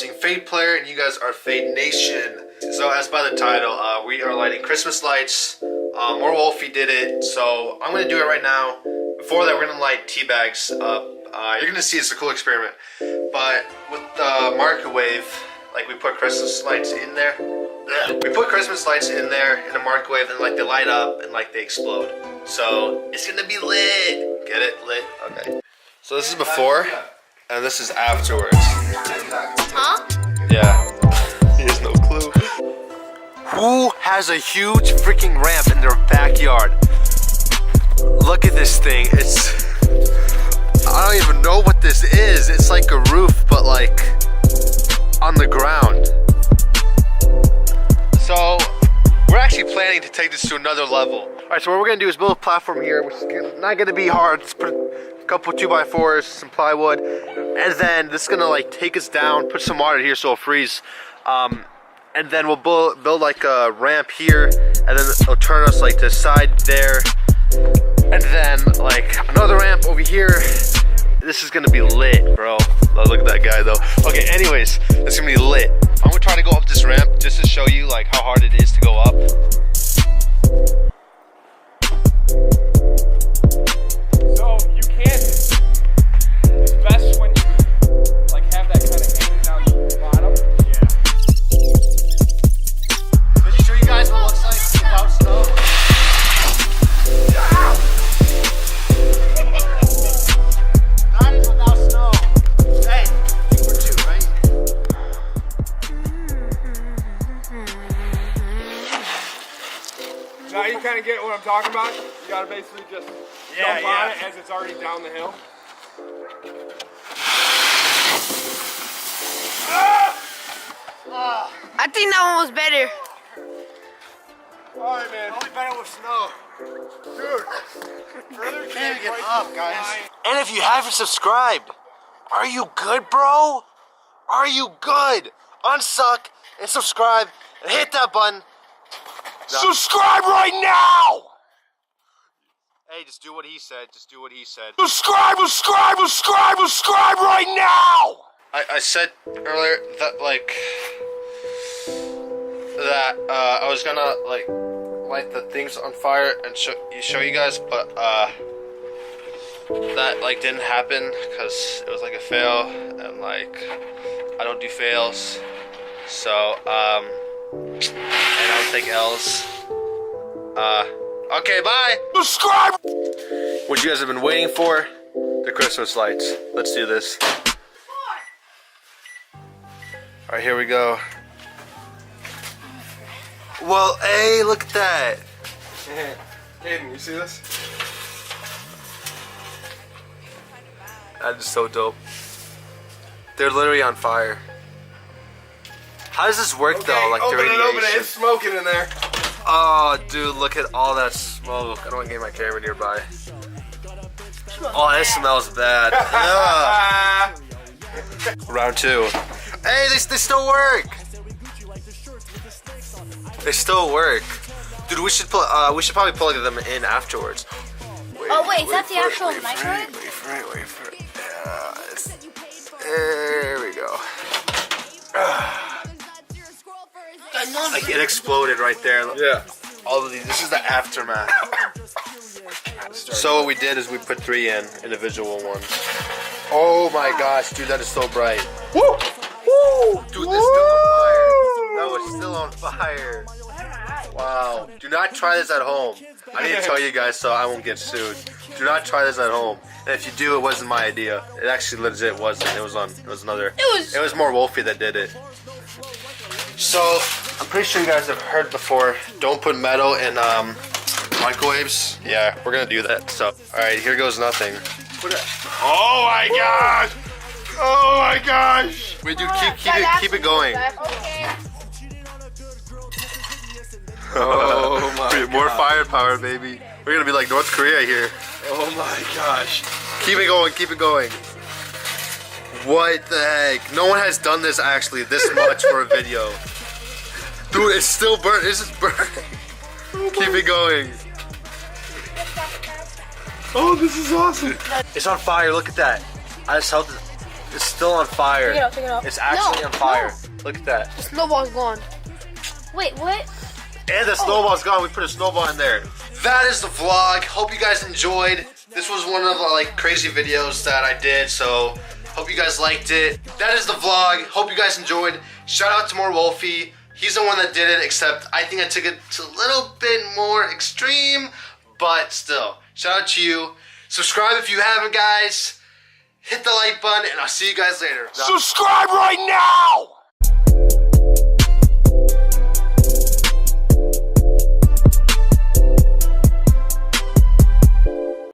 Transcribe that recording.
watching Fade Player, and you guys are Fade Nation. So as by the title, we are lighting Christmas lights. More Wolfie did it, so I'm gonna do it right now. Before that, we're gonna light tea bags up. You're gonna see it's a cool experiment. But with the microwave, like we put Christmas lights in there. We put Christmas lights in there in the microwave, and like they light up and like they explode. So it's gonna be lit. Get it? Lit? Okay. So this is before, and this is afterwards. Huh? Yeah. He has no clue. Who has a huge freaking ramp in their backyard? Look at this thing. I don't even know what this is. It's like a roof, but like on the ground. So we're actually planning to take this to another level. All right, so what we're gonna do is build a platform here, which is not gonna be hard. Just put a couple 2x4s, some plywood, and then this is gonna like take us down, put some water here so it'll freeze. And then we'll build like a ramp here, and then it'll turn us like to the side there, and then like another ramp over here. This is gonna be lit, bro. Oh, look at that guy though. Okay, anyways, it's gonna be lit. I'm gonna try to go up this ramp just to show you like how hard it is to go up. So you can't. It's best when you like have that kind of hanging down the bottom. Yeah. Let me show you guys what it looks like without snow. Not even without snow. Hey, we're two, right? Now you kind of get what I'm talking about. You gotta basically just jump on it as it's already down the hill. I think that one was better. Alright, man. Probably better with snow. Dude. Further Can't get up, guys. And if you haven't subscribed, are you good, bro? Are you good? Unsuck and subscribe and hit that button. Subscribe right now! Hey, just do what he said. Just do what he said. Subscribe right now! I said earlier that like I was gonna like light the things on fire and show you guys, but that like didn't happen because it was like a fail, and like I don't do fails, so and I don't take L's. Okay, bye. Subscribe. What you guys have been waiting for? The Christmas lights. Let's do this. All right, here we go. Well, hey, look at that. Aiden, you see this? That is so dope. They're literally on fire. How does this work though? Like the radiation? Open it. It's smoking in there. Oh, dude, look at all that smoke. I don't want to get my camera nearby. Oh, it smells bad. Round two. Hey, they still work. They still work. Dude, we should probably plug them in afterwards. Wait, is that the actual microwave? Wait for it. There we go. Like it exploded right there. Yeah. All of these. This is the aftermath. So what we did is we put 3 in individual ones. Oh my gosh, dude, that is so bright. Woo! Woo! Dude, this is still on fire. No, it's still on fire. Wow. Do not try this at home. I need to tell you guys so I won't get sued. Do not try this at home. And if you do, it wasn't my idea. It actually legit wasn't. It was more Wolfie that did it. So I'm pretty sure you guys have heard before, don't put metal in microwaves. Yeah, we're gonna do that. So alright, here goes nothing. Oh my gosh! Oh my gosh! Wait, dude, keep it going. Okay. Oh my more firepower, baby. We're gonna be like North Korea here. Oh my gosh. Keep it going. What the heck? No one has done this actually this much for a video. Dude, it's still burnt. It's just burning. Keep it going. Oh, this is awesome. It's on fire. Look at that. I just held it. It's still on fire. Take it off, take it off. It's actually No, on fire. no. Look at that. The snowball's gone. Wait, what? And the snowball's gone. We put a snowball in there. That is the vlog. Hope you guys enjoyed. This was one of the like crazy videos that I did. So hope you guys liked it. That is the vlog. Hope you guys enjoyed. Shout out to more Wolfie. He's the one that did it, except I think I took it to a little bit more extreme. But still, shout out to you. Subscribe if you haven't, guys. Hit the like button, and I'll see you guys later. Subscribe right now!